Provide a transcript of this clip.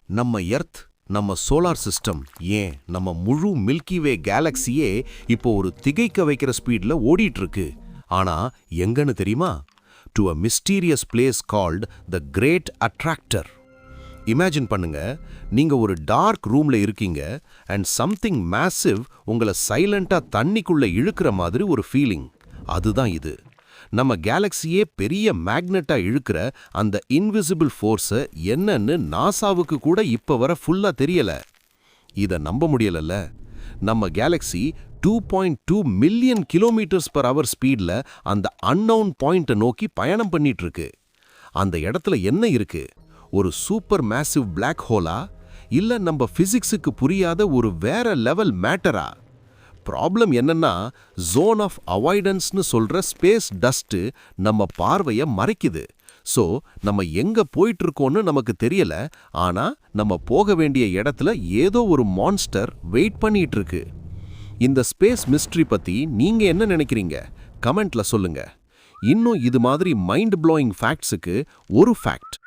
நம்ம எர்த், நம்ம solar system, ஏன் நம்ம முழு மில்கி வே கேலக்சியே இப்போ ஒரு திகைக்க வைக்கிற ஸ்பீட்ல ஓடிட்டு இருக்கு. ஆனா எங்கன்னு தெரியுமா? To a mysterious place called the great attractor. Imagine பண்ணுங்க, நீங்க ஒரு டார்க் ரூம்ல இருக்கீங்க அண்ட் சம்திங் மேசிவ் உங்களை சைலண்டா தண்ணிக்குள்ள இழுக்கிற மாதிரி ஒரு ஃபீலிங். அதுதான் இது. நம்ம கேலக்சியே பெரிய மேக்னெட்டா இழுக்கிற அந்த இன்விசிபிள் ஃபோர்ஸ என்னன்னு நாசாவுக்கு கூட இப்ப வர ஃபுல்லா தெரியல. இத நம்ப முடியலல்ல. நம்ம Galaxy 2.2 million kilometres per hour ஸ்பீட்ல அந்த அன்னவுன் பாயிண்ட்டை நோக்கி பயணம் பண்ணிட்டு இருக்கு. அந்த இடத்துல என்ன இருக்கு? ஒரு சூப்பர் மேசிவ் பிளாக் ஹோலா, இல்ல நம்ம பிசிக்ஸுக்கு புரியாத ஒரு வேற லெவல் மேட்டரா? ப்ராப்ளம் என்னன்னா, ஜோன் ஆஃப் அவாய்டன்ஸ்னு சொல்ற ஸ்பேஸ் டஸ்ட் நம்ம பார்வைய மறைக்குது. சோ நம்ம எங்க போயிட்டு இருக்கோம்னு நமக்கு தெரியல, ஆனா நம்ம போக வேண்டிய இடத்துல ஏதோ ஒரு மான்ஸ்டர் வெயிட் பண்ணிட்டு இருக்கு. இந்த ஸ்பேஸ் மிஸ்ட்ரி பத்தி நீங்க என்ன நினைக்கிறீங்க? கமெண்ட்ல சொல்லுங்க. இன்னும் இது மாதிரி மைண்ட் ப்ளோயிங் ஃபேக்ட்ஸுக்கு ஒரு ஃபேக்ட்